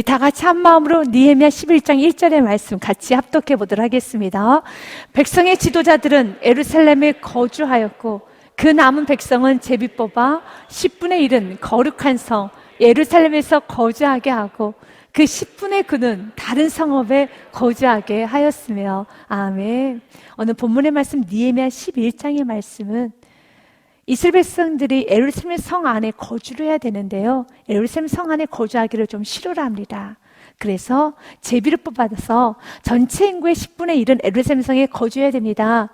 우리 다 같이 한 마음으로 느헤미야 11장 1절의 말씀 같이 합독해 보도록 하겠습니다. 백성의 지도자들은 예루살렘에 거주하였고 그 남은 백성은 제비 뽑아 10분의 1은 거룩한 성 예루살렘에서 거주하게 하고 그 10분의 9는 다른 성읍에 거주하게 하였으며. 아멘. 오늘 본문의 말씀 느헤미야 11장의 말씀은 이스라엘 백성들이 예루살렘 성 안에 거주를 해야 되는데요, 예루살렘 성 안에 거주하기를 좀 싫어를 합니다. 그래서 제비를 뽑아서 전체 인구의 10분의 1은 예루살렘 성에 거주해야 됩니다.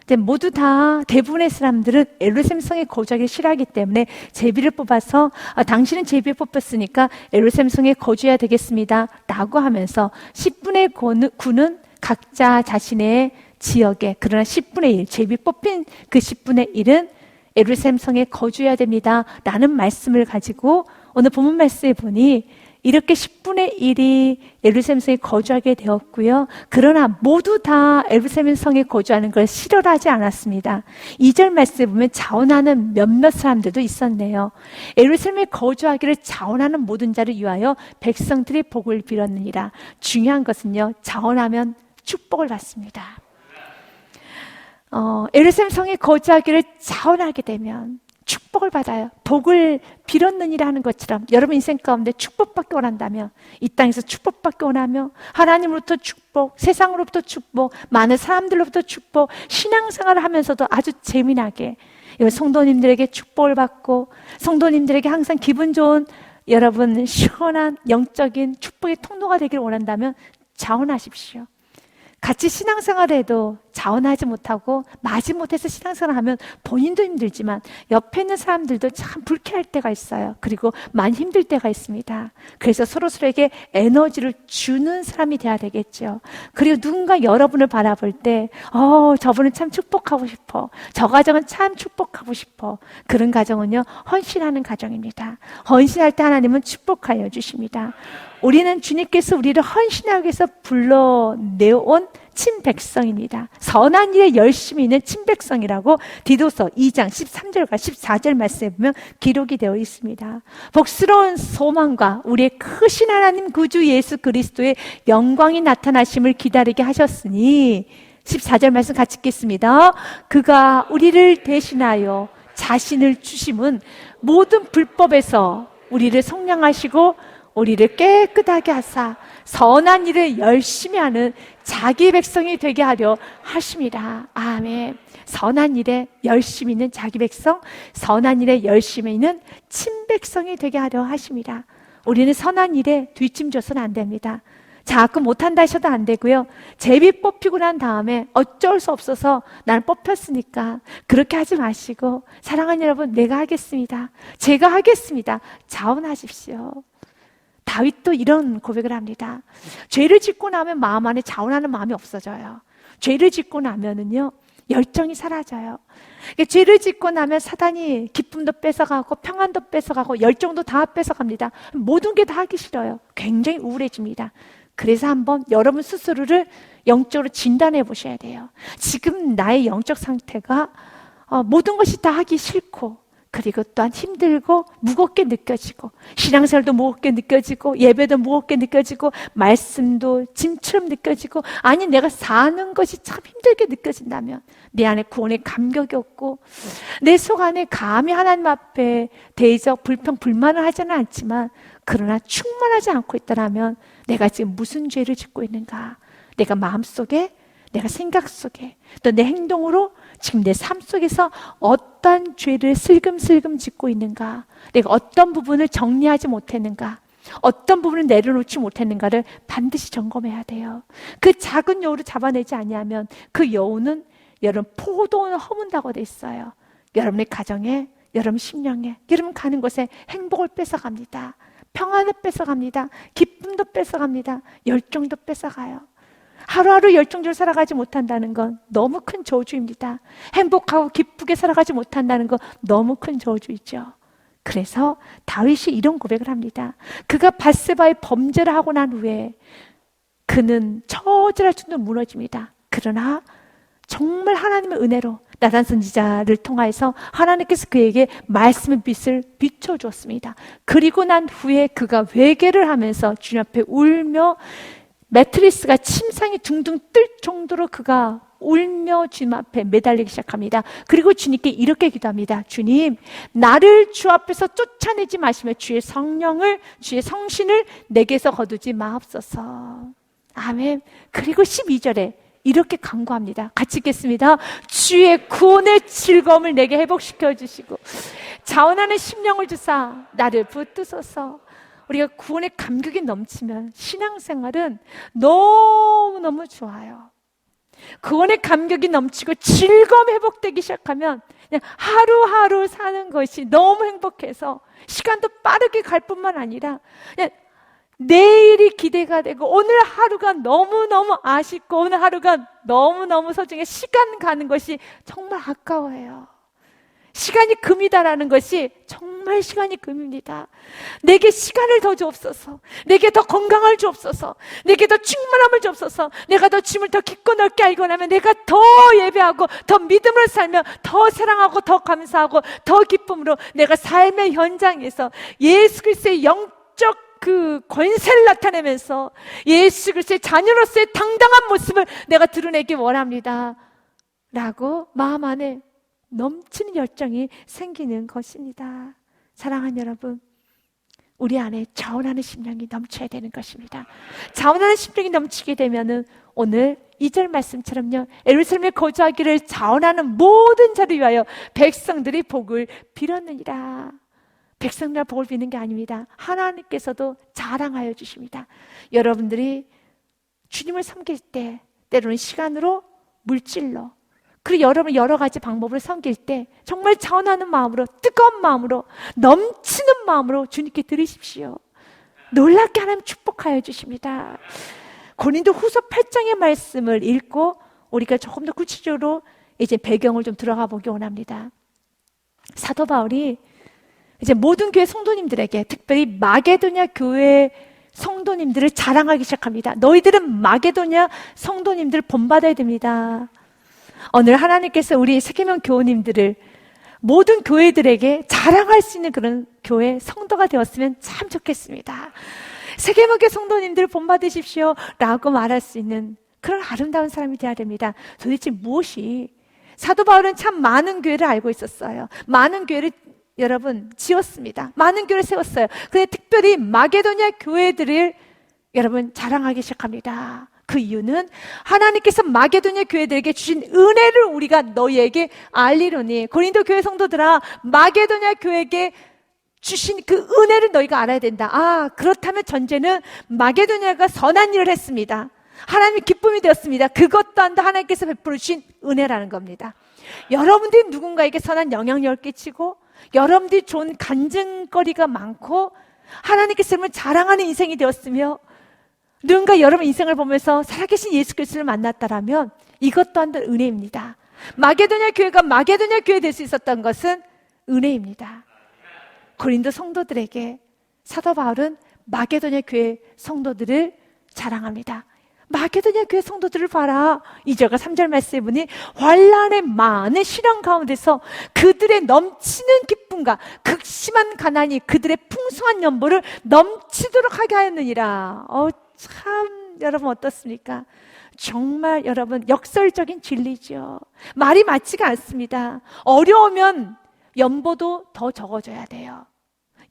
근데 모두 다 대부분의 사람들은 예루살렘 성에 거주하기 싫어하기 때문에 제비를 뽑아서 당신은 제비에 뽑혔으니까 예루살렘 성에 거주해야 되겠습니다 라고 하면서 10분의 9는 각자 자신의 지역에, 그러나 10분의 1, 제비 뽑힌 그 10분의 1은 예루살렘 성에 거주해야 됩니다 라는 말씀을 가지고 오늘 본문 말씀에 보니 이렇게 10분의 1이 예루살렘 성에 거주하게 되었고요. 그러나 모두 다 예루살렘 성에 거주하는 걸 싫어하지 않았습니다. 2절 말씀에 보면 자원하는 몇몇 사람들도 있었네요. 예루살렘에 거주하기를 자원하는 모든 자를 위하여 백성들이 복을 빌었느니라. 중요한 것은요, 자원하면 축복을 받습니다. 예루살렘 성에 거주하기를 자원하게 되면 축복을 받아요. 복을 빌었느니라 하는 것처럼 여러분 인생 가운데 축복받기 원한다면, 이 땅에서 축복받기 원하며 하나님으로부터 축복, 세상으로부터 축복, 많은 사람들로부터 축복, 신앙생활을 하면서도 아주 재미나게 성도님들에게 축복을 받고 성도님들에게 항상 기분 좋은, 여러분 시원한 영적인 축복의 통로가 되기를 원한다면 자원하십시오. 같이 신앙생활을 해도 자원하지 못하고 마지못해서 신앙생활을 하면 본인도 힘들지만 옆에 있는 사람들도 참 불쾌할 때가 있어요. 그리고 많이 힘들 때가 있습니다. 그래서 서로에게 에너지를 주는 사람이 돼야 되겠죠. 그리고 누군가 여러분을 바라볼 때 저분은 참 축복하고 싶어, 저 가정은 참 축복하고 싶어, 그런 가정은요 헌신하는 가정입니다. 헌신할 때 하나님은 축복하여 주십니다. 우리는 주님께서 우리를 헌신하기 위해서 불러내온 친백성입니다. 선한 일에 열심히 있는 친백성이라고 디도서 2장 13절과 14절 말씀에 보면 기록이 되어 있습니다. 복스러운 소망과 우리의 크신 하나님 구주 예수 그리스도의 영광이 나타나심을 기다리게 하셨으니, 14절 말씀 같이 읽겠습니다. 그가 우리를 대신하여 자신을 주심은 모든 불법에서 우리를 속량하시고 우리를 깨끗하게 하사 선한 일을 열심히 하는 자기 백성이 되게 하려 하십니다. 아멘. 선한 일에 열심히 있는 자기 백성, 선한 일에 열심히 있는 친백성이 되게 하려 하십니다. 우리는 선한 일에 뒷짐져서는 안 됩니다. 자꾸 못한다 하셔도 안 되고요. 제비 뽑히고 난 다음에 어쩔 수 없어서 난 뽑혔으니까 그렇게 하지 마시고, 사랑하는 여러분, 내가 하겠습니다, 제가 하겠습니다, 자원하십시오. 다윗도 이런 고백을 합니다. 죄를 짓고 나면 마음 안에 자원하는 마음이 없어져요. 죄를 짓고 나면은요 열정이 사라져요. 죄를 짓고 나면 사단이 기쁨도 뺏어가고 평안도 뺏어가고 열정도 다 뺏어갑니다. 모든 게 다 하기 싫어요. 굉장히 우울해집니다. 그래서 한번 여러분 스스로를 영적으로 진단해 보셔야 돼요. 지금 나의 영적 상태가 모든 것이 다 하기 싫고, 그리고 또한 힘들고 무겁게 느껴지고, 신앙생활도 무겁게 느껴지고, 예배도 무겁게 느껴지고, 말씀도 짐처럼 느껴지고, 아니 내가 사는 것이 참 힘들게 느껴진다면 내 안에 구원의 감격이 없고 내 속 안에 감히 하나님 앞에 대적 불평 불만을 하지는 않지만 그러나 충만하지 않고 있다면 내가 지금 무슨 죄를 짓고 있는가, 내가 마음속에, 내가 생각 속에, 또 내 행동으로 지금 내 삶 속에서 어떤 죄를 슬금슬금 짓고 있는가, 내가 어떤 부분을 정리하지 못했는가, 어떤 부분을 내려놓지 못했는가를 반드시 점검해야 돼요. 그 작은 여우를 잡아내지 아니하면 그 여우는 여러분 포도원을 허문다고 돼 있어요. 여러분의 가정에, 여러분 심령에, 여러분 가는 곳에 행복을 뺏어갑니다. 평안을 뺏어갑니다. 기쁨도 뺏어갑니다. 열정도 뺏어가요. 하루하루 열정적으로 살아가지 못한다는 건 너무 큰 저주입니다. 행복하고 기쁘게 살아가지 못한다는 건 너무 큰 저주이죠. 그래서 다윗이 이런 고백을 합니다. 그가 밧세바의 범죄를 하고 난 후에 그는 처절할 정도로 무너집니다. 그러나 정말 하나님의 은혜로 나단 선지자를 통하여서 하나님께서 그에게 말씀의 빛을 비춰주었습니다. 그리고 난 후에 그가 회개를 하면서 주님 앞에 울며 매트리스가 침상이 둥둥 뜰 정도로 그가 울며 주님 앞에 매달리기 시작합니다. 그리고 주님께 이렇게 기도합니다. 주님, 나를 주 앞에서 쫓아내지 마시며 주의 성령을, 주의 성신을 내게서 거두지 마옵소서. 아멘. 그리고 12절에 이렇게 간구합니다. 같이 읽겠습니다. 주의 구원의 즐거움을 내게 회복시켜 주시고 자원하는 심령을 주사 나를 붙드소서. 우리가 구원의 감격이 넘치면 신앙생활은 너무너무 좋아요. 구원의 감격이 넘치고 즐거움 회복되기 시작하면 그냥 하루하루 사는 것이 너무 행복해서 시간도 빠르게 갈 뿐만 아니라 그냥 내일이 기대가 되고 오늘 하루가 너무너무 아쉽고 오늘 하루가 너무너무 소중해. 시간 가는 것이 정말 아까워요. 시간이 금이다라는 것이 정말 시간이 금입니다. 내게 시간을 더 주옵소서. 내게 더 건강을 주옵소서. 내게 더 충만함을 주옵소서. 내가 더 주님을 더 깊고 넓게 알고 나면 내가 더 예배하고 더 믿음을 살며 더 사랑하고 더 감사하고 더 기쁨으로 내가 삶의 현장에서 예수 그리스도의 영적 그 권세를 나타내면서 예수 그리스도의 자녀로서의 당당한 모습을 내가 드러내기 원합니다 라고 마음 안에 넘치는 열정이 생기는 것입니다. 사랑하는 여러분, 우리 안에 자원하는 심령이 넘쳐야 되는 것입니다. 자원하는 심령이 넘치게 되면은 오늘 2절 말씀처럼요, 예루살렘에 거주하기를 자원하는 모든 자를 위하여 백성들이 복을 빌었느니라. 백성들 복을 비는 게 아닙니다. 하나님께서도 자랑하여 주십니다. 여러분들이 주님을 섬길 때 때로는 시간으로, 물질로, 그리고 여러분 여러 가지 방법으로 섬길 때 정말 자원하는 마음으로, 뜨거운 마음으로, 넘치는 마음으로 주님께 드리십시오. 놀랍게 하나님 축복하여 주십니다. 고린도 후서 8장의 말씀을 읽고 우리가 조금 더 구체적으로 이제 배경을 좀 들어가 보기 원합니다. 사도 바울이 이제 모든 교회 성도님들에게, 특별히 마게도냐 교회 성도님들을 자랑하기 시작합니다. 너희들은 마게도냐 성도님들을 본받아야 됩니다. 오늘 하나님께서 우리 세계명 교우님들을 모든 교회들에게 자랑할 수 있는 그런 교회 성도가 되었으면 참 좋겠습니다. 세계명교 성도님들 본받으십시오 라고 말할 수 있는 그런 아름다운 사람이 되어야 됩니다. 도대체 무엇이, 사도 바울은 참 많은 교회를 알고 있었어요. 많은 교회를 여러분 지었습니다. 많은 교회를 세웠어요. 근데 특별히 마게도냐 교회들을 여러분 자랑하기 시작합니다. 그 이유는 하나님께서 마게도냐 교회들에게 주신 은혜를 우리가 너희에게 알리노니, 고린도 교회 성도들아, 마게도냐 교회에게 주신 그 은혜를 너희가 알아야 된다. 아, 그렇다면 전제는 마게도냐가 선한 일을 했습니다. 하나님의 기쁨이 되었습니다. 그것 또한 하나님께서 베풀어 주신 은혜라는 겁니다. 여러분들이 누군가에게 선한 영향력을 끼치고 여러분들이 좋은 간증거리가 많고 하나님께서 여러분을 자랑하는 인생이 되었으며 누군가 여러분 인생을 보면서 살아계신 예수 그리스도를 만났다라면 이것 또한 은혜입니다. 마게도냐 교회가 마게도냐 교회 될 수 있었던 것은 은혜입니다. 고린도 성도들에게 사도 바울은 마게도냐 교회 성도들을 자랑합니다. 마게도냐 교회 성도들을 봐라. 2절과 3절 말씀에 보니 환난의 많은 시련 가운데서 그들의 넘치는 기쁨과 극심한 가난이 그들의 풍성한 연보를 넘치도록 하게 하였느니라. 참 여러분 어떻습니까? 정말 여러분 역설적인 진리죠. 말이 맞지가 않습니다. 어려우면 연보도 더 적어줘야 돼요.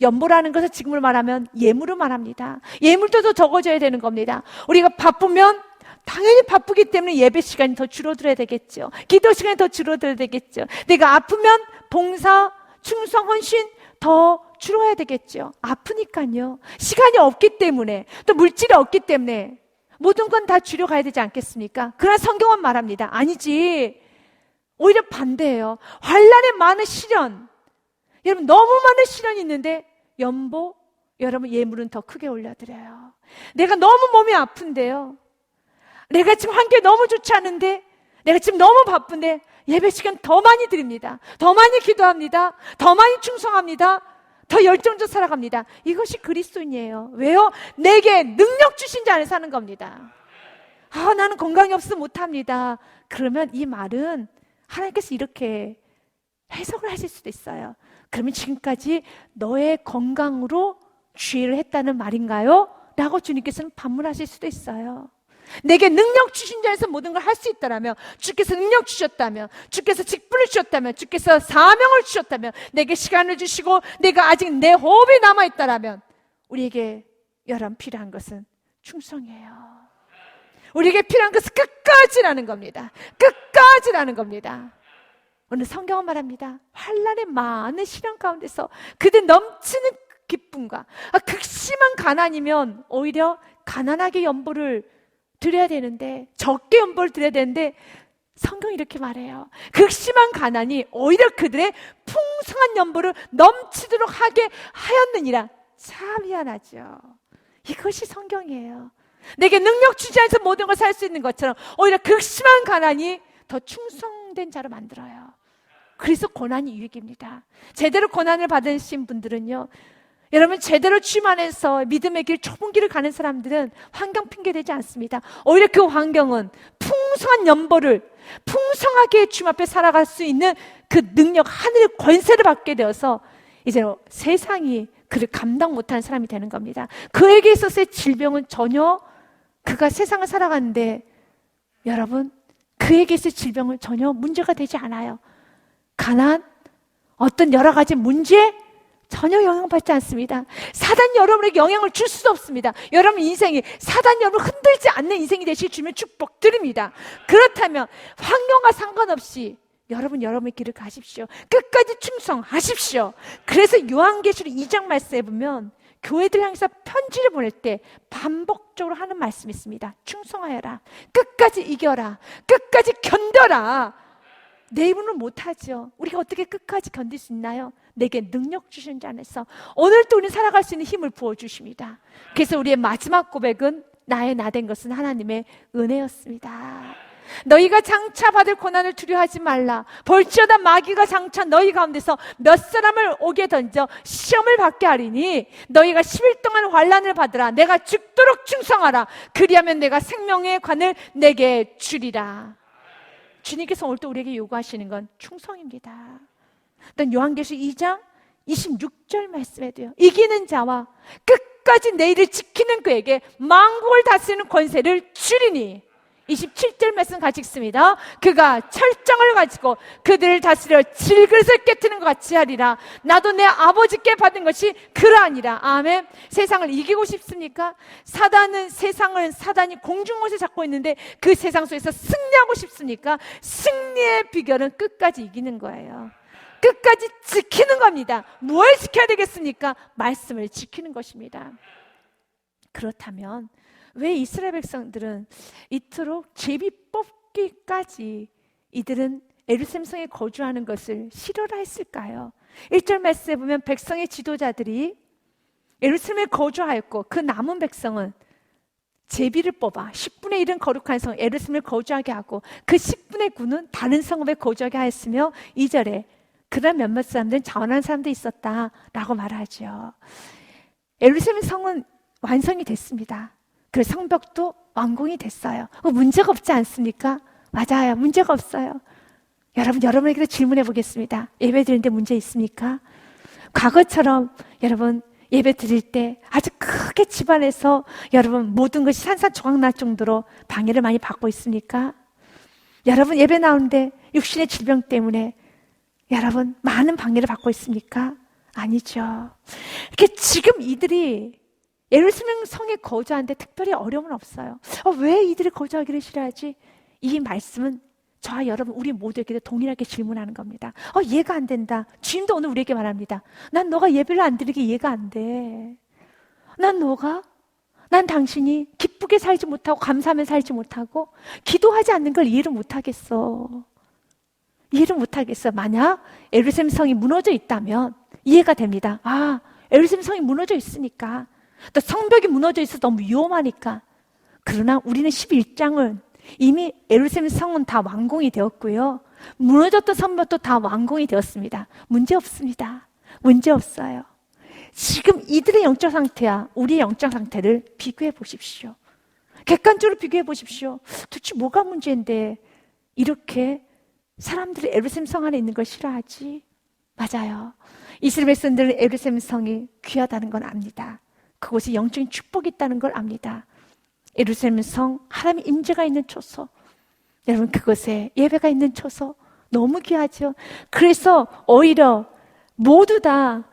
연보라는 것을 지금으로 말하면 예물로 말합니다. 예물도 더 적어줘야 되는 겁니다. 우리가 바쁘면 당연히 바쁘기 때문에 예배 시간이 더 줄어들어야 되겠죠. 기도 시간이 더 줄어들어야 되겠죠. 내가 아프면 봉사, 충성, 헌신 더 줄어야 되겠죠. 아프니까요. 시간이 없기 때문에, 또 물질이 없기 때문에 모든 건 다 줄여가야 되지 않겠습니까? 그러나 성경은 말합니다. 아니지. 오히려 반대예요. 환난의 많은 시련, 여러분 너무 많은 시련이 있는데 연보, 여러분 예물은 더 크게 올려드려요. 내가 너무 몸이 아픈데요, 내가 지금 환경이 너무 좋지 않은데, 내가 지금 너무 바쁜데 예배 시간 더 많이 드립니다. 더 많이 기도합니다. 더 많이 충성합니다. 더 열정적으로 살아갑니다. 이것이 그리스도인이에요. 왜요? 내게 능력 주신 자 안에 사는 겁니다. 나는 건강이 없어 못합니다. 그러면 이 말은 하나님께서 이렇게 해석을 하실 수도 있어요. 그러면 지금까지 너의 건강으로 주의를 했다는 말인가요? 라고 주님께서는 반문하실 수도 있어요. 내게 능력 주신 자에서 모든 걸 할 수 있다라면, 주께서 능력 주셨다면, 주께서 직분을 주셨다면, 주께서 사명을 주셨다면, 내게 시간을 주시고 내가 아직 내 호흡이 남아있다라면 우리에게 여러분 필요한 것은 충성이에요. 우리에게 필요한 것은 끝까지라는 겁니다. 끝까지라는 겁니다. 오늘 성경은 말합니다. 환난의 많은 시련 가운데서 그들 넘치는 기쁨과 극심한 가난이면 오히려 가난하게 연보를 드려야 되는데, 적게 연보를 드려야 되는데, 성경이 이렇게 말해요. 극심한 가난이 오히려 그들의 풍성한 연보를 넘치도록 하게 하였느니라. 참 희한하죠. 이것이 성경이에요. 내게 능력 주지 않아서 모든 걸 살 수 있는 것처럼 오히려 극심한 가난이 더 충성된 자로 만들어요. 그래서 고난이 유익입니다. 제대로 고난을 받으신 분들은요, 여러분 제대로 주님 안에서 믿음의 길, 좁은 길을 가는 사람들은 환경 핑계되지 않습니다. 오히려 그 환경은 풍성한 연보를 풍성하게 주님 앞에 살아갈 수 있는 그 능력, 하늘의 권세를 받게 되어서 이제 세상이 그를 감당 못하는 사람이 되는 겁니다. 그에게 있어서의 질병은 전혀, 그가 세상을 살아가는데 여러분 그에게 있어의 질병은 전혀 문제가 되지 않아요. 가난, 어떤 여러 가지 문제 전혀 영향받지 않습니다. 사단이 여러분에게 영향을 줄 수도 없습니다. 여러분 인생이 사단이 여러분을 흔들지 않는 인생이 되시길 주님의 축복드립니다. 그렇다면 환경과 상관없이 여러분의 길을 가십시오. 끝까지 충성하십시오. 그래서 요한계시록 2장 말씀에 보면 교회들 향해서 편지를 보낼 때 반복적으로 하는 말씀이 있습니다. 충성하여라. 끝까지 이겨라. 끝까지 견뎌라. 내 입으로는 못하죠. 우리가 어떻게 끝까지 견딜 수 있나요? 내게 능력 주신 자 안에서 오늘도 우리는 살아갈 수 있는 힘을 부어주십니다. 그래서 우리의 마지막 고백은 나의 나 된 것은 하나님의 은혜였습니다. 너희가 장차 받을 고난을 두려워하지 말라. 볼지어다 마귀가 장차 너희 가운데서 몇 사람을 오게 던져 시험을 받게 하리니 너희가 10일 동안 환난을 받으라. 내가 죽도록 충성하라. 그리하면 내가 생명의 관을 내게 주리라. 주님께서 오늘 또 우리에게 요구하시는 건 충성입니다. 일단 요한계시록 2장 26절 말씀에도요, 이기는 자와 끝까지 내 일을 지키는 그에게 만국을 다스리는 권세를 주리니. 27절 말씀 같이 읽습니다. 그가 철정을 가지고 그들을 다스려 질그릇을 깨트는 것 같이 하리라. 나도 내 아버지께 받은 것이 그러하니라. 아멘. 세상을 이기고 싶습니까? 사단이 공중옷을 잡고 있는데 그 세상 속에서 승리하고 싶습니까? 승리의 비결은 끝까지 이기는 거예요. 끝까지 지키는 겁니다. 뭘 지켜야 되겠습니까? 말씀을 지키는 것입니다. 그렇다면 왜 이스라엘 백성들은 이토록 제비 뽑기까지 이들은 예루살렘 성에 거주하는 것을 싫어라 했을까요? 1절 말씀에 보면 백성의 지도자들이 예루살렘에 거주하였고 그 남은 백성은 제비를 뽑아 10분의 1은 거룩한 성 예루살렘을 거주하게 하고 그 10분의 9는 다른 성읍에 거주하게 하였으며 2절에 그런 몇몇 사람들은 자원하는 사람도 있었다라고 말하죠. 예루살렘 성은 완성이 됐습니다. 그 성벽도 완공이 됐어요. 문제가 없지 않습니까? 맞아요. 문제가 없어요. 여러분에게도 질문해 보겠습니다. 예배 드리는데 문제 있습니까? 과거처럼 여러분 예배 드릴 때 아주 크게 집안에서 여러분 모든 것이 산산조각 날 정도로 방해를 많이 받고 있습니까? 여러분 예배 나오는데 육신의 질병 때문에 여러분 많은 방해를 받고 있습니까? 아니죠. 이렇게 지금 이들이 예루살렘 성에 거주하는데 특별히 어려움은 없어요. 왜 이들이 거주하기를 싫어하지? 이 말씀은 저와 여러분 우리 모두에게 동일하게 질문하는 겁니다. 이해가 안 된다. 주님도 오늘 우리에게 말합니다. 난 너가 예배를 안 드리게 이해가 안 돼. 난 당신이 기쁘게 살지 못하고 감사하며 살지 못하고 기도하지 않는 걸 이해를 못하겠어. 만약 예루살렘 성이 무너져 있다면 이해가 됩니다. 예루살렘 성이 무너져 있으니까, 또 성벽이 무너져 있어서 너무 위험하니까. 그러나 우리는 11장은 이미 예루살렘 성은 다 완공이 되었고요, 무너졌던 성벽도 다 완공이 되었습니다. 문제 없습니다. 문제 없어요. 지금 이들의 영적 상태와 우리의 영적 상태를 비교해 보십시오. 객관적으로 비교해 보십시오. 도대체 뭐가 문제인데 이렇게 사람들이 예루살렘 성 안에 있는 걸 싫어하지? 맞아요. 이스라엘 백성들은 예루살렘 성이 귀하다는 건 압니다. 그곳에 영적인 축복이 있다는 걸 압니다. 예루살렘 성, 하나님의 임재가 있는 초소, 여러분 그곳에 예배가 있는 초소 너무 귀하죠. 그래서 오히려 모두 다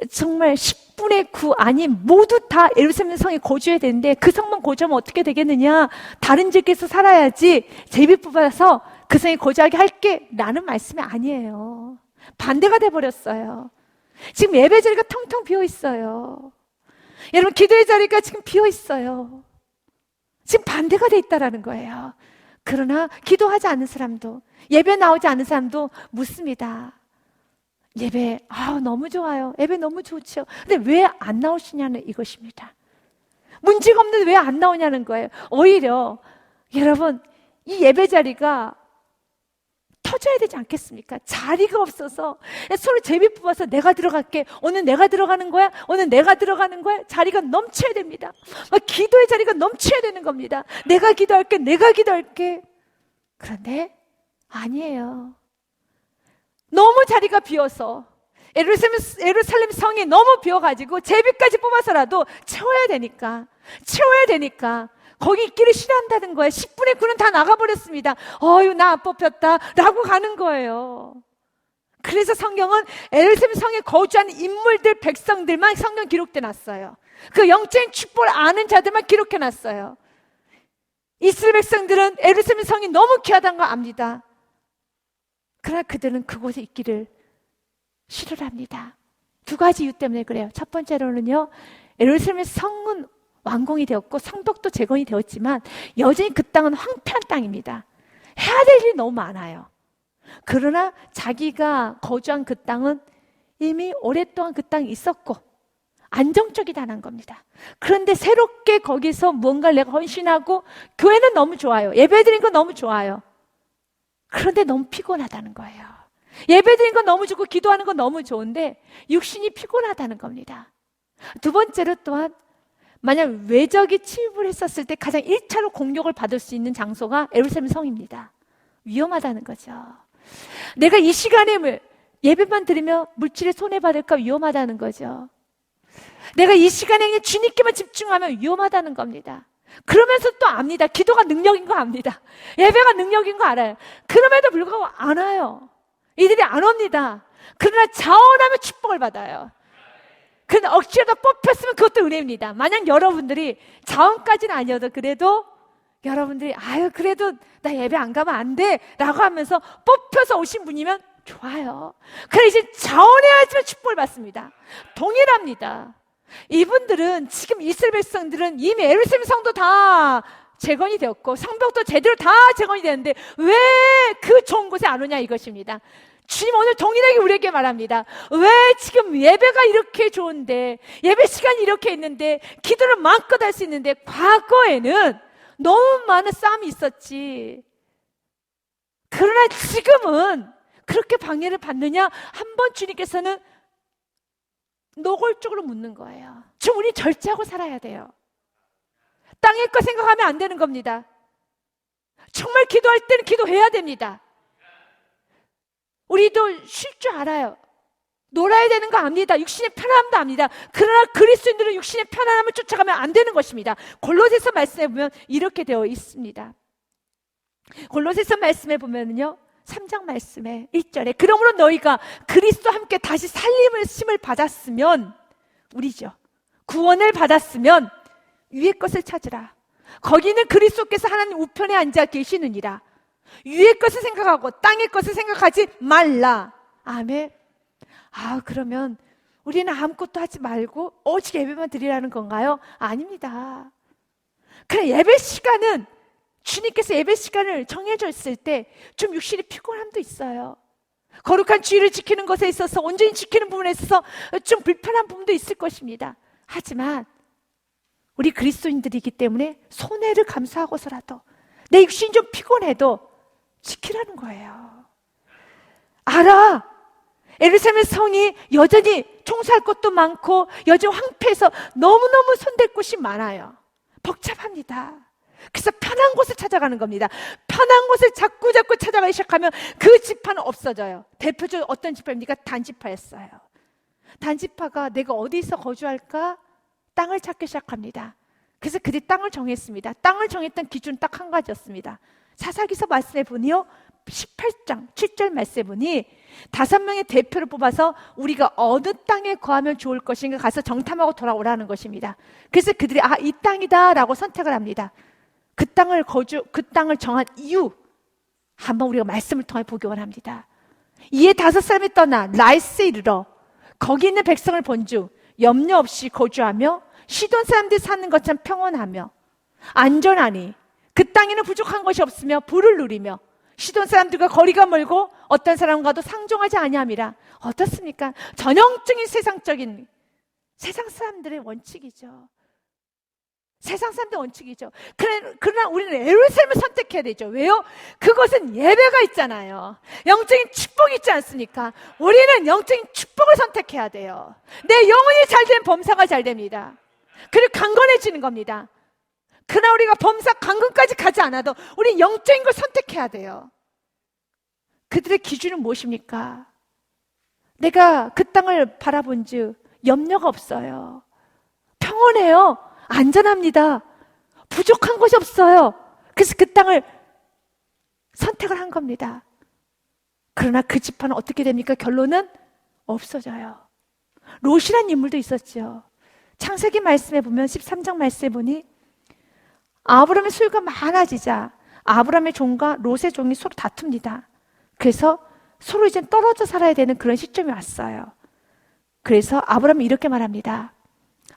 정말 10분의 9 아닌 모두 다 예루살렘 성에 거주해야 되는데 그 성만 거주하면 어떻게 되겠느냐? 다른 지역에서 살아야지 제비 뽑아서 그 성에 거주하게 할게 라는 말씀이 아니에요. 반대가 돼버렸어요. 지금 예배 자리가 텅텅 비어 있어요. 여러분 기도의 자리가 지금 비어 있어요. 지금 반대가 돼 있다라는 거예요. 그러나 기도하지 않는 사람도, 예배 나오지 않는 사람도 묻습니다. 예배 너무 좋아요. 예배 너무 좋죠. 근데 왜 안 나오시냐는 이것입니다. 문제가 없는데 왜 안 나오냐는 거예요. 오히려 여러분 이 예배 자리가 터져야 되지 않겠습니까? 자리가 없어서 서로 제비 뽑아서 내가 들어갈게. 오늘 내가 들어가는 거야. 오늘 내가 들어가는 거야. 자리가 넘쳐야 됩니다. 기도의 자리가 넘쳐야 되는 겁니다. 내가 기도할게. 내가 기도할게. 그런데 아니에요. 너무 자리가 비어서 예루살렘 성이 너무 비어가지고 제비까지 뽑아서라도 채워야 되니까 거기 있기를 싫어한다는 거예요. 10분의 9는 다 나가버렸습니다. 나 안 뽑혔다 라고 가는 거예요. 그래서 성경은 예루살렘 성에 거주하는 인물들, 백성들만 성경 기록돼 놨어요. 그 영적인 축복을 아는 자들만 기록해 놨어요. 이스라엘 백성들은 예루살렘 성이 너무 귀하다는 걸 압니다. 그러나 그들은 그곳에 있기를 싫어를 합니다. 두 가지 이유 때문에 그래요. 첫 번째로는요, 예루살렘의 성은 완공이 되었고 성벽도 재건이 되었지만 여전히 그 땅은 황폐한 땅입니다. 해야 될 일이 너무 많아요. 그러나 자기가 거주한 그 땅은 이미 오랫동안 그 땅에 있었고 안정적이다는 겁니다. 그런데 새롭게 거기서 무언가를 내가 헌신하고, 교회는 너무 좋아요. 예배드린 거 너무 좋아요. 그런데 너무 피곤하다는 거예요. 예배드린 거 너무 좋고 기도하는 거 너무 좋은데 육신이 피곤하다는 겁니다. 두 번째로 또한 만약 외적이 침입을 했었을 때 가장 1차로 공격을 받을 수 있는 장소가 예루살렘 성입니다. 위험하다는 거죠. 내가 이 시간에 예배만 드리며 물질에 손해받을까 위험하다는 거죠. 내가 이 시간에 그냥 주님께만 집중하면 위험하다는 겁니다. 그러면서 또 압니다. 기도가 능력인 거 압니다. 예배가 능력인 거 알아요. 그럼에도 불구하고 안 와요. 이들이 안 옵니다. 그러나 자원하면 축복을 받아요. 그런데 억지로 뽑혔으면 그것도 은혜입니다. 만약 여러분들이 자원까지는 아니어도 그래도 여러분들이 그래도 나 예배 안 가면 안 돼 라고 하면서 뽑혀서 오신 분이면 좋아요. 그래 이제 자원해야지만 축복을 받습니다. 동일합니다. 이분들은 지금 이스라엘 백성들은 이미 예루살렘 성도 다 재건이 되었고 성벽도 제대로 다 재건이 되는데 왜 그 좋은 곳에 안 오냐 이것입니다. 주님 오늘 동일하게 우리에게 말합니다. 왜 지금 예배가 이렇게 좋은데, 예배 시간이 이렇게 있는데, 기도를 마음껏 할 수 있는데 과거에는 너무 많은 싸움이 있었지. 그러나 지금은 그렇게 방해를 받느냐? 한번 주님께서는 노골적으로 묻는 거예요. 지금 우리 절제하고 살아야 돼요. 땅의 거 생각하면 안 되는 겁니다. 정말 기도할 때는 기도해야 됩니다. 우리도 쉴 줄 알아요. 놀아야 되는 거 압니다. 육신의 편안함도 압니다. 그러나 그리스도인들은 육신의 편안함을 쫓아가면 안 되는 것입니다. 골로새서 말씀에 보면 이렇게 되어 있습니다. 골로새서 말씀에 보면요, 3장 말씀에 1절에 그러므로 너희가 그리스도와 함께 다시 살림을 받았으면, 우리죠, 구원을 받았으면 위의 것을 찾으라. 거기는 그리스도께서 하나님 우편에 앉아 계시느니라. 위의 것을 생각하고 땅의 것을 생각하지 말라. 아멘. 그러면 우리는 아무것도 하지 말고 오직 예배만 드리라는 건가요? 아닙니다. 그냥 예배 시간은 주님께서 예배 시간을 정해줬을 때 좀 육신의 피곤함도 있어요. 거룩한 주의를 지키는 것에 있어서, 온전히 지키는 부분에 있어서 좀 불편한 부분도 있을 것입니다. 하지만 우리 그리스도인들이기 때문에 손해를 감수하고서라도 내 육신이 좀 피곤해도 지키라는 거예요. 알아. 예루살렘 성이 여전히 청소할 것도 많고 여전히 황폐해서 너무너무 손댈 곳이 많아요. 복잡합니다. 그래서 편한 곳을 찾아가는 겁니다. 편한 곳을 자꾸 찾아가기 시작하면 그 지파는 없어져요. 대표적으로 어떤 지파입니까? 단지파였어요. 단지파가 내가 어디서 거주할까? 땅을 찾기 시작합니다. 그래서 그들이 땅을 정했습니다. 땅을 정했던 기준은 딱 한 가지였습니다. 사사기서 말씀해 보니요, 18장 7절 말씀해 보니 5명의 대표를 뽑아서 우리가 어느 땅에 거하면 좋을 것인가 가서 정탐하고 돌아오라는 것입니다. 그래서 그들이 이 땅이다 라고 선택을 합니다. 그 땅을 정한 이유 한번 우리가 말씀을 통해 보기 원합니다. 이에 5사람이 떠나 라이스에 이르러 거기 있는 백성을 본즉 염려 없이 거주하며 시돈 사람들이 사는 것처럼 평온하며 안전하니 그 땅에는 부족한 것이 없으며 부를 누리며 시돈 사람들과 거리가 멀고 어떤 사람과도 상종하지 아니함이라. 어떻습니까? 전형적인 세상적인 세상 사람들의 원칙이죠. 세상 사람들의 원칙이죠. 그러나 우리는 예루살렘을 선택해야 되죠. 왜요? 그것은 예배가 있잖아요. 영적인 축복이 있지 않습니까? 우리는 영적인 축복을 선택해야 돼요. 내 영혼이 잘 되면 범사가 잘 됩니다. 그리고 강건해지는 겁니다. 그러나 우리가 범사 강건까지 가지 않아도 우리 영적인 걸 선택해야 돼요. 그들의 기준은 무엇입니까? 내가 그 땅을 바라본 즉 염려가 없어요. 평온해요. 안전합니다. 부족한 것이 없어요. 그래서 그 땅을 선택을 한 겁니다. 그러나 그 지파는 어떻게 됩니까? 결론은 없어져요. 롯이라는 인물도 있었죠. 창세기 말씀에 보면 13장 말씀에 보니 아브라함의 소유가 많아지자 아브라함의 종과 롯의 종이 서로 다툽니다. 그래서 서로 이제 떨어져 살아야 되는 그런 시점이 왔어요. 그래서 아브라함이 이렇게 말합니다.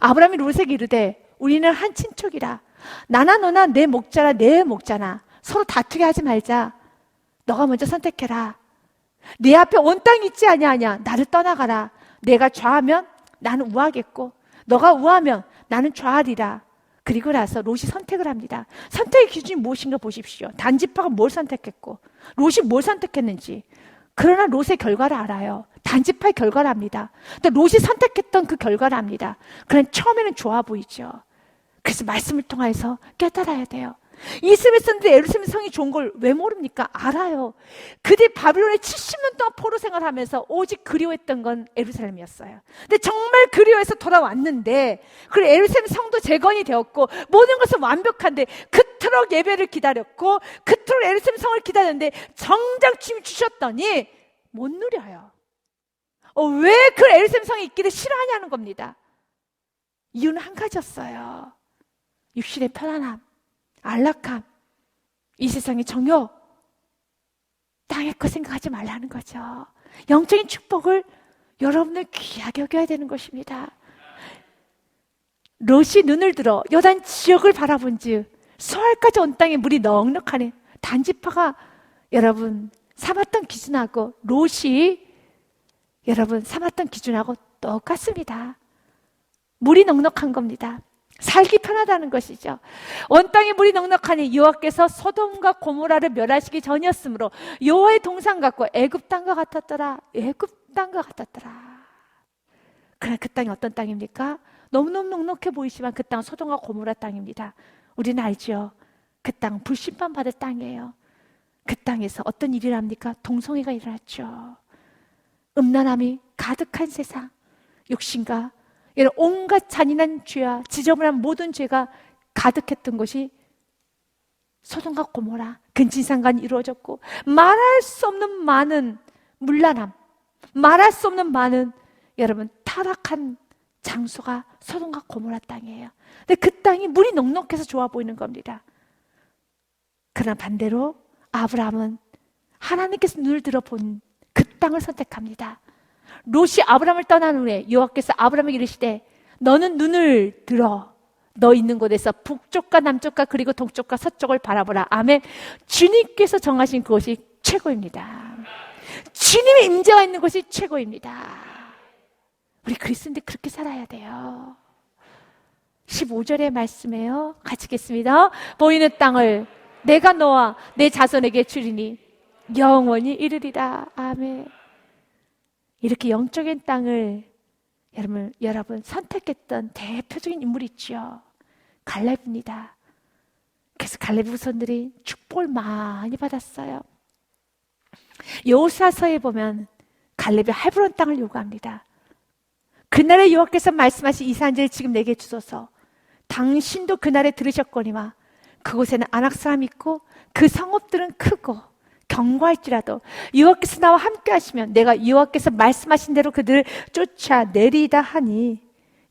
아브라함이 롯에게 이르되 우리는 한 친족이라. 나나 너나 내 목자나 내 목자나 서로 다투게 하지 말자. 너가 먼저 선택해라. 네 앞에 온 땅이 있지 아니하냐. 나를 떠나가라. 내가 좌하면 나는 우하겠고 너가 우하면 나는 좌하리라. 그리고 나서 롯이 선택을 합니다. 선택의 기준이 무엇인가 보십시오. 단지파가 뭘 선택했고 롯이 뭘 선택했는지. 그러나 롯의 결과를 알아요. 단지파의 결과를 압니다. 근데 롯이 선택했던 그 결과를 압니다. 그냥 처음에는 좋아 보이죠. 그래서 말씀을 통해서 깨달아야 돼요. 이스라엘 사람들이 예루살렘 성이 좋은 걸 왜 모릅니까? 알아요. 그들이 바빌론에 70년 동안 포로 생활하면서 오직 그리워했던 건 예루살렘이었어요. 근데 정말 그리워해서 돌아왔는데 그리고 예루살렘 성도 재건이 되었고 모든 것은 완벽한데 그토록 예배를 기다렸고 그토록 예루살렘 성을 기다렸는데 정작 주님이 주셨더니 못 누려요. 왜 그 예루살렘 성이 있기를 싫어하냐는 겁니다. 이유는 한 가지였어요. 육신의 편안함, 안락함, 이 세상의 정욕, 땅의 것 생각하지 말라는 거죠. 영적인 축복을 여러분들 귀하게 여겨야 되는 것입니다. 롯이 눈을 들어 요단 지역을 바라본 즉 수알까지 온 땅에 물이 넉넉하네. 단지파가 여러분 삼았던 기준하고 롯이 여러분 삼았던 기준하고 똑같습니다. 물이 넉넉한 겁니다. 살기 편하다는 것이죠. 온 땅에 물이 넉넉하니 여호와께서 소돔과 고모라를 멸하시기 전이었으므로 여호와의 동산 같고 애굽 땅과 같았더라. 애굽 땅과 같았더라. 그러나 그 땅이 어떤 땅입니까? 너무너무 넉넉해 보이지만 그 땅은 소돔과 고모라 땅입니다. 우리는 알죠. 그 땅은 불심판 받을 땅이에요. 그 땅에서 어떤 일이 납니까? 동성애가 일어났죠. 음란함이 가득한 세상, 육신과 이런 온갖 잔인한 죄와 지저분한 모든 죄가 가득했던 것이 소돔과 고모라 근친상간이 이루어졌고 말할 수 없는 많은 문란함, 말할 수 없는 많은 여러분 타락한 장소가 소돔과 고모라 땅이에요. 근데 그 땅이 물이 넉넉해서 좋아 보이는 겁니다. 그러나 반대로 아브라함은 하나님께서 눈을 들어본 그 땅을 선택합니다. 롯이 아브라함을 떠난 후에 여호와께서 아브라함에게 이르시되 너는 눈을 들어 너 있는 곳에서 북쪽과 남쪽과 그리고 동쪽과 서쪽을 바라보라. 아멘. 주님께서 정하신 그것이 최고입니다. 주님의 임재가 있는 것이 최고입니다. 우리 그리스도인들 그렇게 살아야 돼요. 15절의 말씀이에요. 같이 읽겠습니다. 보이는 땅을 내가 너와 내 자손에게 주리니 영원히 이르리라. 아멘. 이렇게 영적인 땅을 여러분 선택했던 대표적인 인물이 있죠. 갈렙입니다. 그래서 갈렙 후손들이 축복을 많이 받았어요. 여호수아서에 보면 갈렙이 헤브론 땅을 요구합니다. 그날에 여호와께서 말씀하신 이 산지를 지금 내게 주소서. 당신도 그날에 들으셨거니와 그곳에는 아낙 사람이 있고 그 성읍들은 크고 견고할지라도 여호와께서 나와 함께 하시면 내가 여호와께서 말씀하신 대로 그들을 쫓아내리다 하니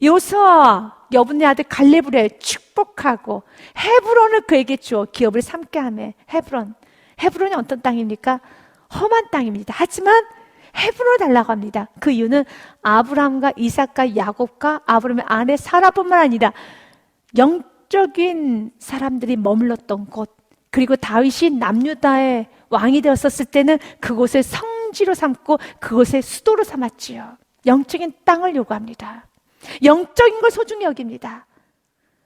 여호수아와 여분의 아들 갈렙을 축복하고 헤브론을 그에게 주어 기업을 삼게 하며 헤브론이 어떤 땅입니까? 험한 땅입니다. 하지만 헤브론을 달라고 합니다. 그 이유는 아브라함과 이삭과 야곱과 아브라함의 아내 사라뿐만 아니라 영적인 사람들이 머물렀던 곳, 그리고 다윗이 남유다의 왕이 되었었을 때는 그곳을 성지로 삼고 그곳의 수도로 삼았지요. 영적인 땅을 요구합니다. 영적인 걸 소중히 여깁니다.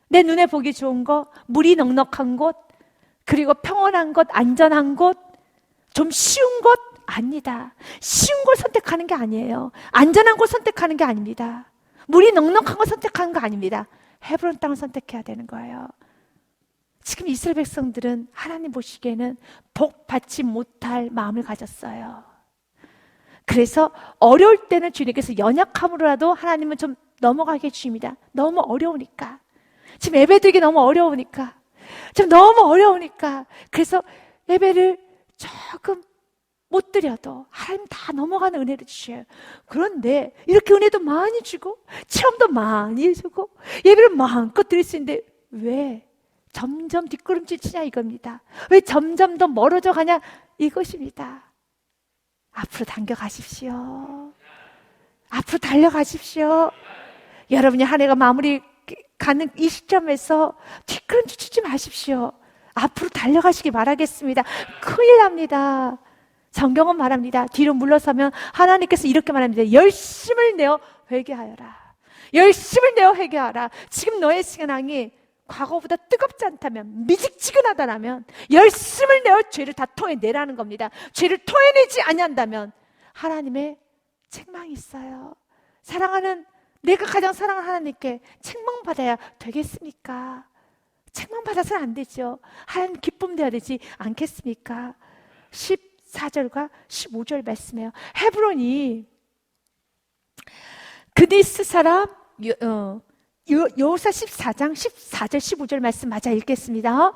내 눈에 보기 좋은 거, 물이 넉넉한 곳, 그리고 평온한 곳, 안전한 곳, 좀 쉬운 곳 아니다. 쉬운 걸 선택하는 게 아니에요. 안전한 걸 선택하는 게 아닙니다. 물이 넉넉한 걸 선택하는 거 아닙니다. 헤브론 땅을 선택해야 되는 거예요. 지금 이스라엘 백성들은 하나님 보시기에는 복 받지 못할 마음을 가졌어요. 그래서 어려울 때는 주님께서 연약함으로라도 하나님은 좀 넘어가게 해주십니다. 너무 어려우니까. 지금 예배드리기 너무 어려우니까. 지금 너무 어려우니까. 그래서 예배를 조금 못 드려도 하나님 다 넘어가는 은혜를 주셔요. 그런데 이렇게 은혜도 많이 주고 체험도 많이 주고 예배를 마음껏 드릴 수 있는데 왜 점점 뒷걸음질 치냐 이겁니다. 왜 점점 더 멀어져 가냐 이것입니다. 앞으로 당겨가십시오. 앞으로 달려가십시오. 여러분이 한 해가 마무리 가는 이 시점에서 뒷걸음질 치지 마십시오. 앞으로 달려가시기 바라겠습니다. 큰일 납니다. 성경은 말합니다. 뒤로 물러서면 하나님께서 이렇게 말합니다. 열심을 내어 회개하여라. 열심을 내어 회개하라. 지금 너의 신앙이 과거보다 뜨겁지 않다면, 미직지근하다라면 열심을 내어 죄를 다 토해내라는 겁니다. 죄를 토해내지 아니한다면 하나님의 책망이 있어요. 사랑하는 내가 가장 사랑하는 하나님께 책망받아야 되겠습니까? 책망받아서는 안 되죠. 하나님 기쁨 돼야 되지 않겠습니까? 14절과 15절 말씀이에요. 헤브론이 그니스 사람 여호수아 14장 14절 15절 말씀 맞아 읽겠습니다.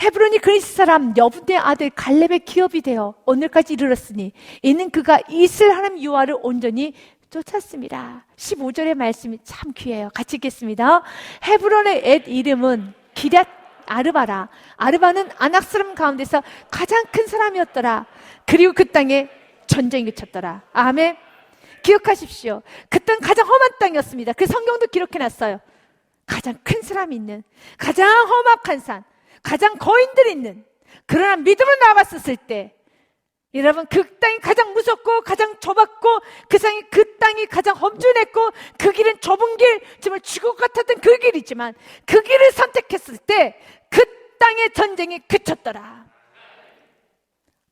헤브론이 그니스 사람 여분의 아들 갈렙의 기업이 되어 오늘까지 이르렀으니 이는 그가 이스라엘 하나님 여호와를 온전히 쫓았습니다. 15절의 말씀이 참 귀해요. 같이 읽겠습니다. 헤브론의 옛 이름은 기럇 아르바라. 아르바는 아낙 사람 가운데서 가장 큰 사람이었더라. 그리고 그 땅에 전쟁이 그쳤더라. 아멘. 기억하십시오. 그 땅 가장 험한 땅이었습니다. 그 성경도 기록해놨어요. 가장 큰 사람이 있는, 가장 험악한 산, 가장 거인들이 있는, 그러나 믿음을 나아갔었을 때 여러분 그 땅이 가장 무섭고 가장 좁았고 그 땅이 가장 험준했고 그 길은 좁은 길, 정말 죽을 것 같았던 그 길이지만 그 길을 선택했을 때 그 땅의 전쟁이 그쳤더라.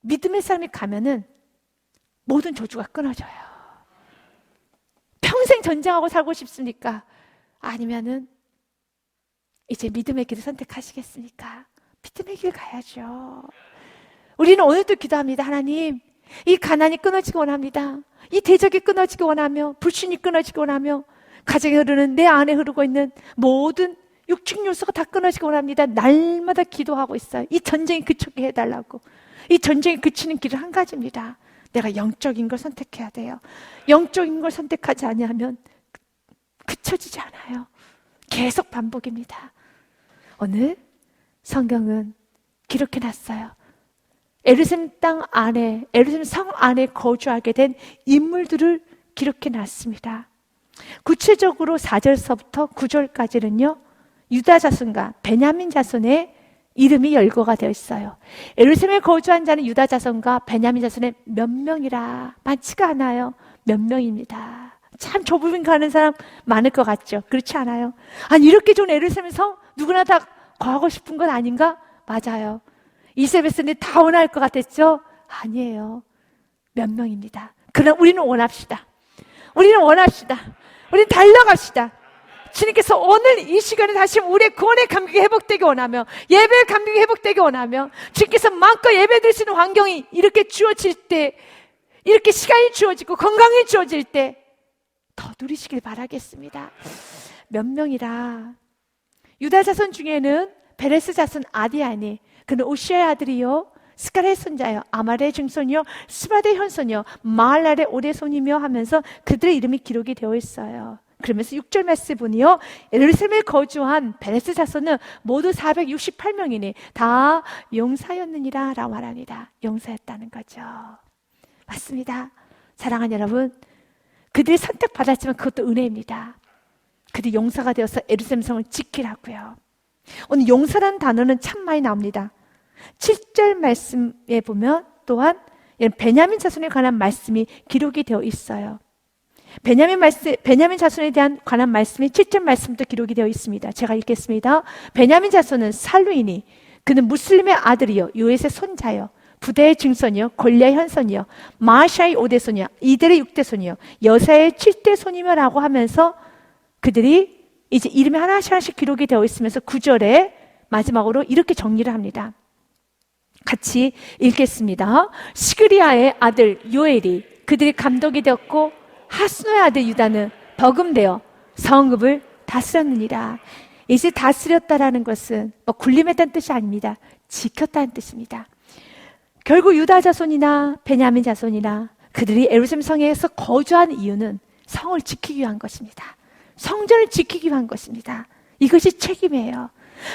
믿음의 사람이 가면은 모든 저주가 끊어져요. 평생 전쟁하고 살고 싶습니까? 아니면은 이제 믿음의 길을 선택하시겠습니까? 믿음의 길 가야죠. 우리는 오늘도 기도합니다. 하나님, 이 가난이 끊어지기 원합니다. 이 대적이 끊어지기 원하며 불신이 끊어지기 원하며 가정에 흐르는 내 안에 흐르고 있는 모든 육축 요소가 다 끊어지기 원합니다. 날마다 기도하고 있어요. 이 전쟁이 그치게 해달라고. 이 전쟁이 그치는 길은 한 가지입니다. 내가 영적인 걸 선택해야 돼요. 영적인 걸 선택하지 아니하면 그쳐지지 않아요. 계속 반복입니다. 오늘 성경은 기록해놨어요. 예루살렘 땅 안에, 예루살렘 성 안에 거주하게 된 인물들을 기록해놨습니다. 구체적으로 4절서부터 9절까지는요, 유다 자손과 베냐민 자손의 이름이 열거가 되어 있어요. 예루살렘에 거주한 자는 유다 자손과 베냐민 자손의 몇 명이라 많지가 않아요. 몇 명입니다. 참 좁은 가는 사람 많을 것 같죠? 그렇지 않아요? 아니 이렇게 좋은 예루살렘에서 누구나 다 거하고 싶은 건 아닌가? 맞아요. 이스라엘 백성들이 다 원할 것 같았죠? 아니에요. 몇 명입니다. 그러나 우리는 원합시다. 우리는 원합시다. 우리는 달려갑시다. 주님께서 오늘 이 시간에 다시 우리의 구원의 감격이 회복되기 원하며 예배의 감격이 회복되기 원하며 주님께서 마음껏 예배드릴 수 있는 환경이 이렇게 주어질 때, 이렇게 시간이 주어지고 건강이 주어질 때 더 누리시길 바라겠습니다. 몇 명이라. 유다 자손 중에는 베레스 자손 아디아니, 그는 오시아의 아들이요 스가랴의 손자요 아말의 증손이요 스바드의 현손이요 마할랄의 오대손이며 하면서 그들의 이름이 기록이 되어 있어요. 그러면서 6절 말씀 보니요 예루살렘에 거주한 베레스 자손은 모두 468명이니 다 용사였느니라 라고 말합니다. 용사였다는 거죠. 맞습니다. 사랑하는 여러분, 그들이 선택받았지만 그것도 은혜입니다. 그들이 용사가 되어서 예루살렘 성을 지키라고요. 오늘 용사라는 단어는 참 많이 나옵니다. 7절 말씀에 보면 또한 베냐민 자손에 관한 말씀이 기록이 되어 있어요. 베냐민 자손에 대한 관한 말씀이 7절 말씀도 기록이 되어 있습니다. 제가 읽겠습니다. 베냐민 자손은 살루이니 그는 무슬림의 아들이요 요엣의 손자요 부대의 증손이요 골리아의 현손이요 마아샤의 5대 손이요 이델의 6대 손이요 여사의 7대 손이며 라고 하면서 그들이 이제 이름이 하나씩 하나씩 기록이 되어 있으면서 9절에 마지막으로 이렇게 정리를 합니다. 같이 읽겠습니다. 시그리아의 아들 요엘이 그들이 감독이 되었고 하스노의 아들 유다는 버금되어 성읍을 다스렸느니라. 이제 다스렸다라는 것은 군림했다는 뜻이 아닙니다. 지켰다는 뜻입니다. 결국 유다 자손이나 베냐민 자손이나 그들이 예루살렘 성에서 거주한 이유는 성을 지키기 위한 것입니다. 성전을 지키기 위한 것입니다. 이것이 책임이에요.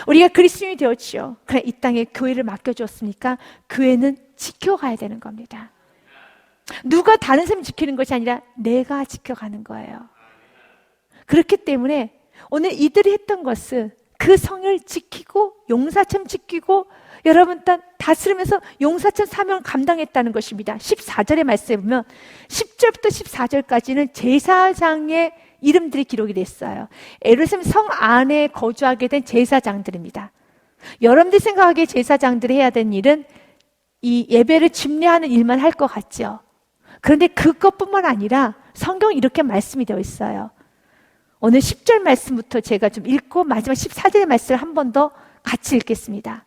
우리가 그리스도인이 되었지요. 그래 이 땅에 교회를 맡겨주었으니까 교회는 지켜가야 되는 겁니다. 누가 다른 사람이 지키는 것이 아니라 내가 지켜가는 거예요. 그렇기 때문에 오늘 이들이 했던 것은 그 성을 지키고 용사처럼 지키고 여러분 다스리면서 용사처럼 사명을 감당했다는 것입니다. 14절의 말씀에 보면 10절부터 14절까지는 제사장의 이름들이 기록이 됐어요. 예루살렘 성 안에 거주하게 된 제사장들입니다. 여러분들이 생각하기에 제사장들이 해야 되는 일은 이 예배를 집례하는 일만 할 것 같죠. 그런데 그것뿐만 아니라 성경에 이렇게 말씀이 되어 있어요. 오늘 10절 말씀부터 제가 좀 읽고 마지막 14절의 말씀을 한 번 더 같이 읽겠습니다.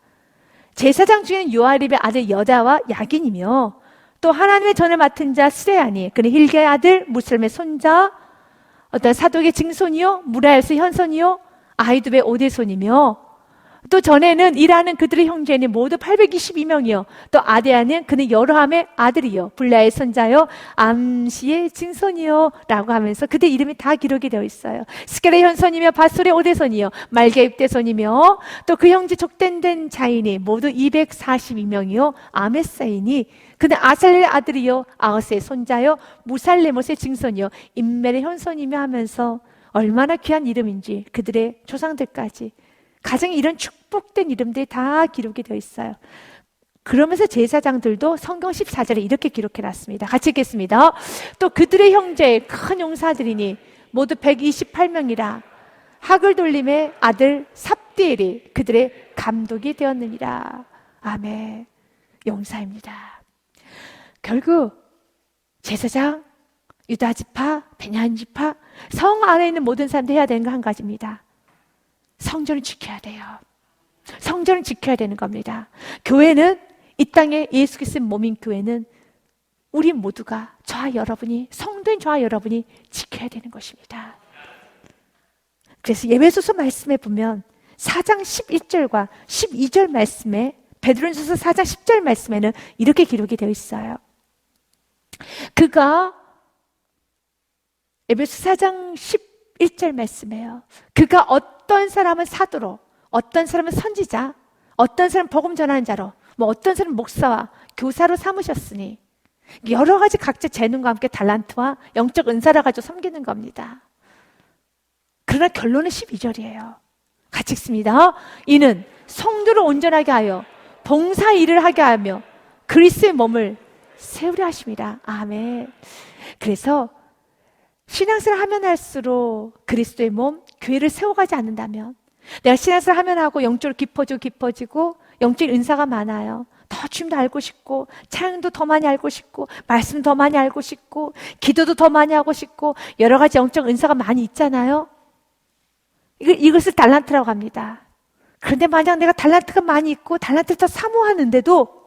제사장 중에는 요아립의 아들 여다와 야긴이며 또 하나님의 전을 맡은 자 스레아니 그는 힐기야의 아들 무슬림의 손자 어떤 사독의 증손이요 무라엘스의 현손이요 아히두베의 5대 손이며 또 전에는 일하는 그들의 형제는 모두 822명이요 또 아데아는 그는 여로함의 아들이요 블라의 손자요 암시의 증손이요 라고 하면서 그들 이름이 다 기록이 되어 있어요. 스겔의 현손이며 바솔의 5대 손이요 말게의 6대 손이며 또 그 형제 족된된 자인이 모두 242명이요 아메사인이 그는 아살렐의 아들이요 아하스의 손자요 무살레못의 증손이요 임멜의 현손이며 하면서 얼마나 귀한 이름인지 그들의 조상들까지 가정에 이런 축복된 이름들이 다 기록이 되어 있어요. 그러면서 제사장들도 성경 14절에 이렇게 기록해 놨습니다. 같이 읽겠습니다. 또 그들의 형제 큰 용사들이니 모두 128명이라 하글돌림의 아들 삽디엘이 그들의 감독이 되었느니라. 아멘. 용사입니다. 결국 제사장, 유다 지파, 베냐민 지파, 성 안에 있는 모든 사람들이 해야 되는 거 한 가지입니다. 성전을 지켜야 돼요. 성전을 지켜야 되는 겁니다. 교회는 이 땅에 예수 그리스도의 몸인 교회는 우리 모두가 저와 여러분이 성도인 저와 여러분이 지켜야 되는 것입니다. 그래서 예배소서 말씀에 보면 4장 11절과 12절 말씀에 베드로전서 4장 10절 말씀에는 이렇게 기록이 되어 있어요. 그가 에베소 4장 11절 말씀이에요. 그가 어떤 사람은 사도로, 어떤 사람은 선지자, 어떤 사람은 복음 전하는 자로, 어떤 사람은 목사와 교사로 삼으셨으니 여러 가지 각자 재능과 함께 달란트와 영적 은사를 가지고 섬기는 겁니다. 그러나 결론은 12절이에요. 같이 읽습니다. 이는 성도를 온전하게 하여 봉사 일을 하게 하며 그리스도의 몸을 세우려 하십니다. 아멘. 그래서 신앙생활 하면 할수록 그리스도의 몸, 교회를 세워가지 않는다면 내가 신앙생활 하면 하고 영적으로 깊어지고 영적인 은사가 많아요. 더 주님도 알고 싶고 찬양도 더 많이 알고 싶고 말씀 더 많이 알고 싶고 기도도 더 많이 하고 싶고 여러 가지 영적 은사가 많이 있잖아요. 이것을 달란트라고 합니다. 그런데 만약 내가 달란트가 많이 있고 달란트를 더 사모하는데도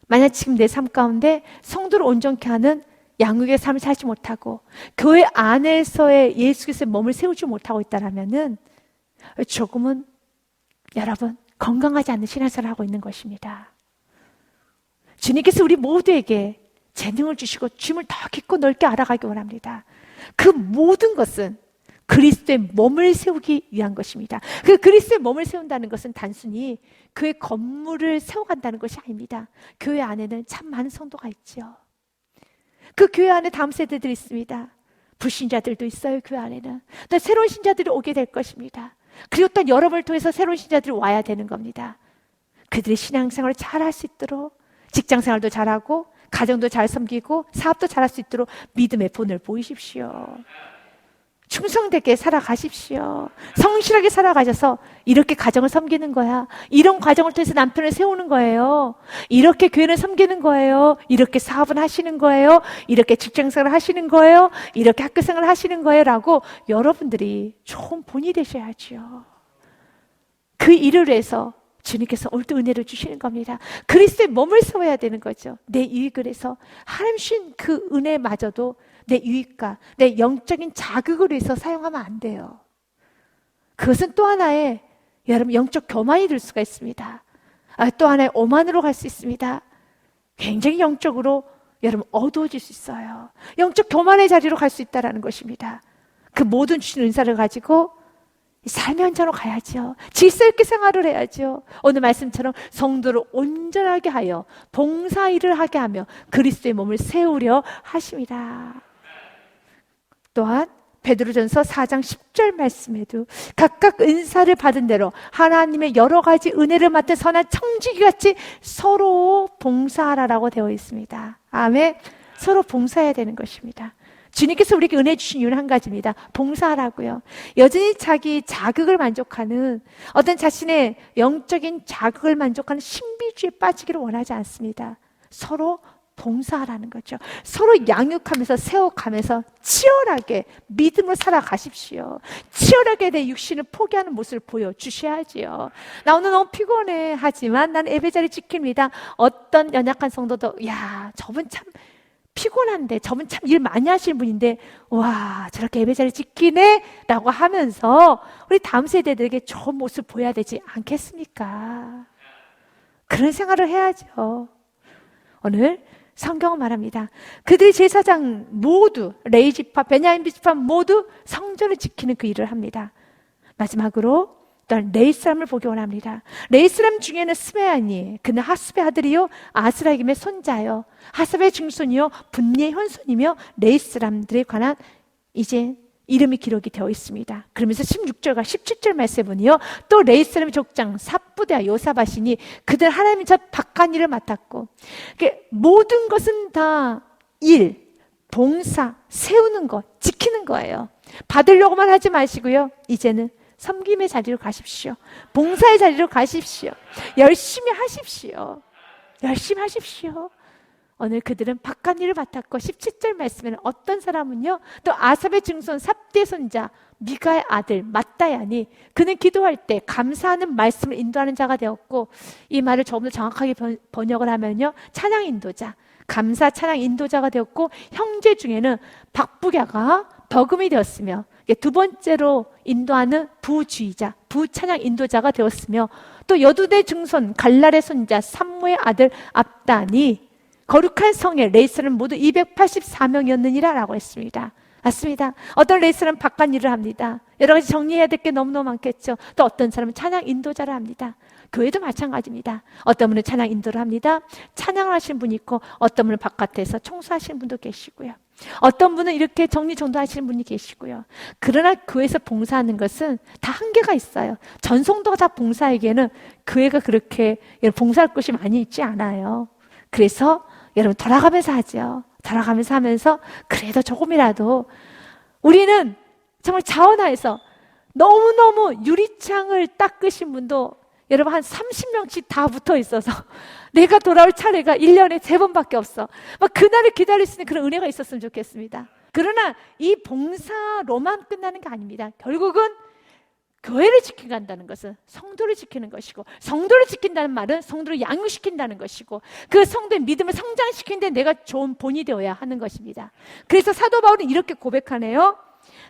만약 지금 내 삶 가운데 성도를 온전케 하는 양육의 삶을 살지 못하고 교회 안에서의 예수 그리스도의 몸을 세우지 못하고 있다라면은 조금은 여러분 건강하지 않은 신앙생활을 하고 있는 것입니다. 주님께서 우리 모두에게 재능을 주시고 주님을 더 깊고 넓게 알아가기 원합니다. 그 모든 것은 그리스도의 몸을 세우기 위한 것입니다. 그 그리스도의 몸을 세운다는 것은 단순히 교회 건물을 세워간다는 것이 아닙니다. 교회 안에는 참 많은 성도가 있죠. 그 교회 안에 다음 세대들이 있습니다. 불신자들도 있어요. 교회 안에는 또 새로운 신자들이 오게 될 것입니다. 그리고 또 여러분을 통해서 새로운 신자들이 와야 되는 겁니다. 그들의 신앙생활을 잘할 수 있도록 직장생활도 잘하고 가정도 잘 섬기고 사업도 잘할 수 있도록 믿음의 본을 보이십시오. 충성되게 살아가십시오. 성실하게 살아가셔서 이렇게 가정을 섬기는 거야. 이런 과정을 통해서 남편을 세우는 거예요. 이렇게 교회를 섬기는 거예요. 이렇게 사업을 하시는 거예요. 이렇게 직장생활을 하시는 거예요. 이렇게 학교생활을 하시는 거예요. 라고 여러분들이 좋은 본이 되셔야죠. 그 일을 위해서 주님께서 오늘도 은혜를 주시는 겁니다. 그리스도의 몸을 세워야 되는 거죠. 내 유익을 해서 하나님 주신 그 은혜마저도 내 유익과 내 영적인 자극을 위해서 사용하면 안 돼요. 그것은 또 하나의 여러분 영적 교만이 될 수가 있습니다. 또 하나의 오만으로 갈 수 있습니다. 굉장히 영적으로 여러분 어두워질 수 있어요. 영적 교만의 자리로 갈 수 있다는 것입니다. 그 모든 주신 은사를 가지고 삶의 현장으로 가야죠. 질서 있게 생활을 해야죠. 오늘 말씀처럼 성도를 온전하게 하여 봉사일을 하게 하며 그리스도의 몸을 세우려 하십니다. 또한 베드로전서 4장 10절 말씀에도 각각 은사를 받은 대로 하나님의 여러 가지 은혜를 맡은 선한 청지기같이 서로 봉사하라라고 되어 있습니다. 아멘. 서로 봉사해야 되는 것입니다. 주님께서 우리에게 은혜 주신 이유는 한 가지입니다. 봉사하라고요. 여전히 자기 자극을 만족하는 어떤 자신의 영적인 자극을 만족하는 신비주의에 빠지기를 원하지 않습니다. 서로 봉사하라는 거죠. 서로 양육하면서 세워가면서 치열하게 믿음으로 살아가십시오. 치열하게 내 육신을 포기하는 모습을 보여주셔야지요. 나 오늘 너무 피곤해 하지만 난 예배자리 지킵니다. 어떤 연약한 성도도 야 저분 참 피곤한데 저분 참 일 많이 하시는 분인데 와 저렇게 예배자리 지키네 라고 하면서 우리 다음 세대들에게 좋은 모습 보여야 되지 않겠습니까? 그런 생활을 해야죠. 오늘 성경은 말합니다. 그들이 제사장 모두 레위 지파, 베냐민 지파 모두 성전을 지키는 그 일을 합니다. 마지막으로 또한 레위 사람을 보기 원합니다. 레위 사람 중에는 스메아니, 그는 하습의 아들이요 아스라김의 손자요 하습의 증손이요 분리의 현손이며 레위 사람들에 관한 이제 이름이 기록이 되어 있습니다. 그러면서 16절과 17절 말씀에 보니요 또 레위 사람의 족장 삽부대와 요사밭이니 그들 하나님의 자 바깥 일을 맡았고 모든 것은 다 일, 봉사, 세우는 것, 지키는 거예요. 받으려고만 하지 마시고요 이제는 섬김의 자리로 가십시오. 봉사의 자리로 가십시오. 열심히 하십시오. 열심히 하십시오. 오늘 그들은 바깥 일을 맡았고 17절 말씀에는 어떤 사람은요 또 아삽의 증손 삽디의 손자 미가의 아들 mat다야니 그는 기도할 때 감사하는 말씀을 인도하는 자가 되었고 이 말을 조금 더 정확하게 번역을 하면요 찬양 인도자 감사 찬양 인도자가 되었고 형제 중에는 박부갸가 버금이 되었으며 두 번째로 인도하는 부주의자 부찬양 인도자가 되었으며 또 여두대 증손 갈랄의 손자 삼무의 아들 압단이 거룩한 성의 레이스는 모두 284명이었느니라 라고 했습니다. 맞습니다. 어떤 레이스는 바깥 일을 합니다. 여러 가지 정리해야 될 게 너무너무 많겠죠. 또 어떤 사람은 찬양 인도자를 합니다. 교회도 마찬가지입니다. 어떤 분은 찬양 인도를 합니다. 찬양을 하시는 분이 있고 어떤 분은 바깥에서 청소하시는 분도 계시고요. 어떤 분은 이렇게 정리정돈하시는 분이 계시고요. 그러나 교회에서 봉사하는 것은 다 한계가 있어요. 전성도가 다 봉사하기에는 교회가 그렇게 봉사할 곳이 많이 있지 않아요. 그래서 여러분 돌아가면서 하죠. 돌아가면서 하면서 그래도 조금이라도 우리는 정말 자원하에서 너무너무 유리창을 닦으신 분도 여러분 한 30명씩 다 붙어 있어서 내가 돌아올 차례가 1년에 3번밖에 없어. 막 그날을 기다릴 수 있는 그런 은혜가 있었으면 좋겠습니다. 그러나 이 봉사로만 끝나는 게 아닙니다. 결국은 교회를 지켜간다는 것은 성도를 지키는 것이고, 성도를 지킨다는 말은 성도를 양육시킨다는 것이고, 그 성도의 믿음을 성장시키는데 내가 좋은 본이 되어야 하는 것입니다. 그래서 사도 바울은 이렇게 고백하네요.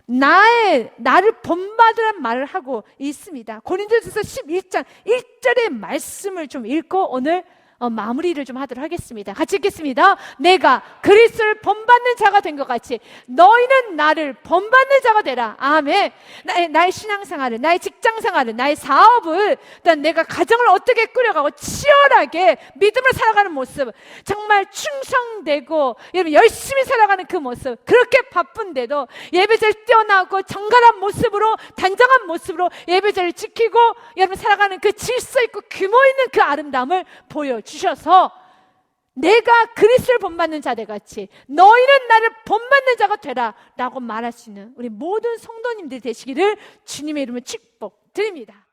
나를 본받으라는 말을 하고 있습니다. 고린도전서 11장 1절의 말씀을 좀 읽고 오늘 마무리를 좀 하도록 하겠습니다. 같이 읽겠습니다. 내가 그리스도를 본받는 자가 된 것 같이 너희는 나를 본받는 자가 되라. 아멘. 나의 신앙생활을, 나의 직장생활을, 나의 사업을, 또 내가 가정을 어떻게 꾸려가고 치열하게 믿음을 살아가는 모습, 정말 충성되고 여러분 열심히 살아가는 그 모습, 그렇게 바쁜데도 예배자를 뛰어나고 정갈한 모습으로, 단정한 모습으로 예배자를 지키고 여러분 살아가는 그 질서 있고 규모 있는 그 아름다움을 보여주셔서 내가 그리스도를 본받는 자들같이 너희는 나를 본받는 자가 되라 라고 말할 수 있는 우리 모든 성도님들이 되시기를 주님의 이름으로 축복드립니다.